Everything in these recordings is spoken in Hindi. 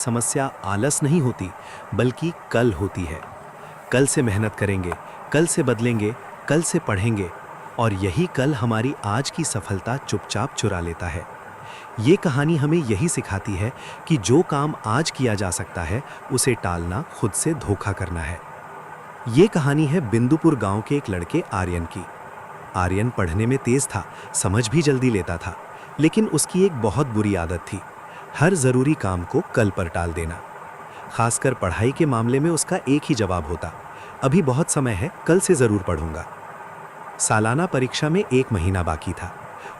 समस्या आलस नहीं होती, बल्कि कल होती है। कल से मेहनत करेंगे, कल से बदलेंगे, कल से पढ़ेंगे, और यही कल हमारी आज की सफलता चुपचाप चुरा लेता है। ये कहानी हमें यही सिखाती है कि जो काम आज किया जा सकता है, उसे टालना खुद से धोखा करना है। ये कहानी है बिंदुपुर गांव के एक लड़के आर्यन की। आर्यन पढ़ने में तेज था, समझ भी जल्दी लेता था, लेकिन उसकी एक बहुत बुरी आदत थी, हर जरूरी काम को कल पर टाल देना। खासकर पढ़ाई के मामले में उसका एक ही जवाब होता, अभी बहुत समय है, कल से जरूर पढ़ूंगा। सालाना परीक्षा में 1 महीना बाकी था।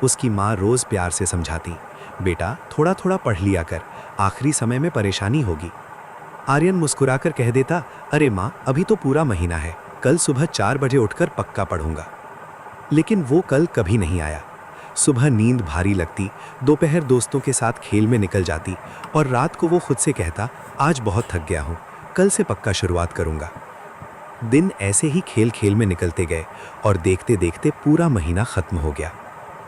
उसकी माँ रोज प्यार से समझाती, बेटा थोड़ा थोड़ा पढ़ लिया कर, आखिरी समय में परेशानी होगी। आर्यन मुस्कुराकर कह देता, अरे माँ, अभी तो पूरा महीना है, कल सुबह 4 बजे उठकर पक्का पढ़ूंगा। लेकिन वो कल कभी नहीं आया। सुबह नींद भारी लगती, दोपहर दोस्तों के साथ खेल में निकल जाती, और रात को वो खुद से कहता, आज बहुत थक गया हूँ, कल से पक्का शुरुआत करूँगा। दिन ऐसे ही खेल खेल में निकलते गए, और देखते देखते पूरा महीना खत्म हो गया।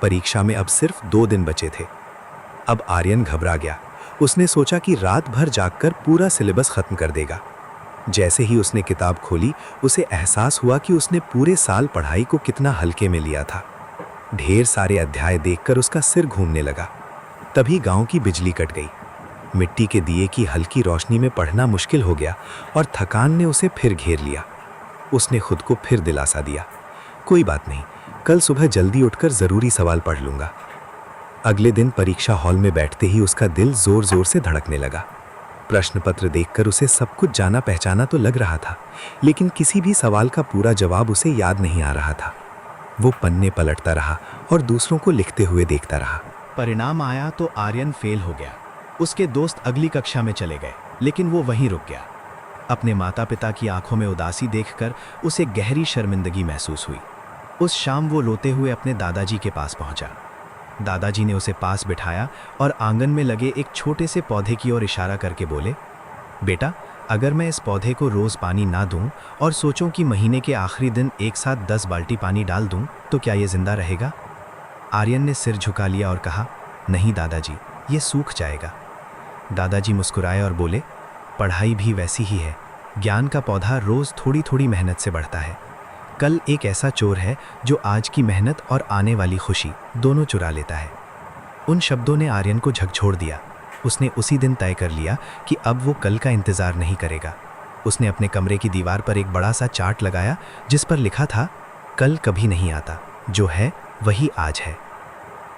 परीक्षा में अब सिर्फ 2 दिन बचे थे। अब आर्यन घबरा गया। उसने सोचा कि रात भर जागकर पूरा सिलेबस खत्म कर देगा। जैसे ही उसने किताब खोली, उसे एहसास हुआ कि उसने पूरे साल पढ़ाई को कितना हल्के में लिया था। ढेर सारे अध्याय देखकर उसका सिर घूमने लगा। तभी गांव की बिजली कट गई। मिट्टी के दिए की हल्की रोशनी में पढ़ना मुश्किल हो गया, और थकान ने उसे फिर घेर लिया। उसने खुद को फिर दिलासा दिया, कोई बात नहीं, कल सुबह जल्दी उठकर ज़रूरी सवाल पढ़ लूँगा। अगले दिन परीक्षा हॉल में बैठते ही उसका दिल ज़ोर ज़ोर से धड़कने लगा। प्रश्न पत्र देखकर उसे सब कुछ जाना पहचाना तो लग रहा था, लेकिन किसी भी सवाल का पूरा जवाब उसे याद नहीं आ रहा था। वो पन्ने पलटता रहा और दूसरों को लिखते हुए देखता रहा। परिणाम आया तो आर्यन फेल हो गया। उसके दोस्त अगली कक्षा में चले गए, लेकिन वो वहीं रुक गया। अपने माता पिता की आंखों में उदासी देखकर उसे गहरी शर्मिंदगी महसूस हुई। उस शाम वो रोते हुए अपने दादाजी के पास पहुंचा। दादाजी ने उसे पास बिठाया और आंगन में लगे एक छोटे से पौधे की ओर इशारा करके बोले, बेटा, अगर मैं इस पौधे को रोज़ पानी ना दूं और सोचूं कि महीने के आखिरी दिन एक साथ 10 बाल्टी पानी डाल दूं, तो क्या ये जिंदा रहेगा? आर्यन ने सिर झुका लिया और कहा, नहीं दादाजी, ये सूख जाएगा। दादाजी मुस्कुराए और बोले, पढ़ाई भी वैसी ही है, ज्ञान का पौधा रोज़ थोड़ी थोड़ी मेहनत से बढ़ता है। कल एक ऐसा चोर है जो आज की मेहनत और आने वाली खुशी दोनों चुरा लेता है। उन शब्दों ने आर्यन को झकझोर दिया। उसने उसी दिन तय कर लिया कि अब वो कल का इंतज़ार नहीं करेगा। उसने अपने कमरे की दीवार पर एक बड़ा सा चार्ट लगाया, जिस पर लिखा था, कल कभी नहीं आता, जो है वही आज है।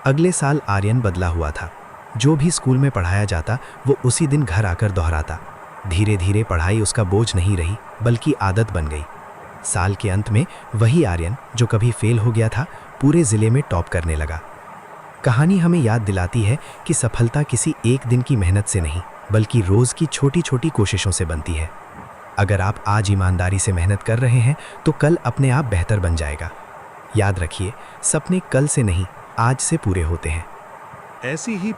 अगले साल आर्यन बदला हुआ था। जो भी स्कूल में पढ़ाया जाता, वो उसी दिन घर आकर दोहराता। धीरे धीरे पढ़ाई उसका बोझ नहीं रही, बल्कि आदत बन गई। साल के अंत में वही आर्यन जो कभी फेल हो गया था, पूरे ज़िले में टॉप करने लगा। कहानी हमें याद दिलाती है कि सफलता किसी एक दिन की मेहनत से नहीं, बल्कि रोज़ की छोटी छोटी कोशिशों से बनती है। अगर आप आज ईमानदारी से मेहनत कर रहे हैं, तो कल अपने आप बेहतर बन जाएगा। याद रखिए, सपने कल से नहीं, आज से पूरे होते हैं। ऐसी ही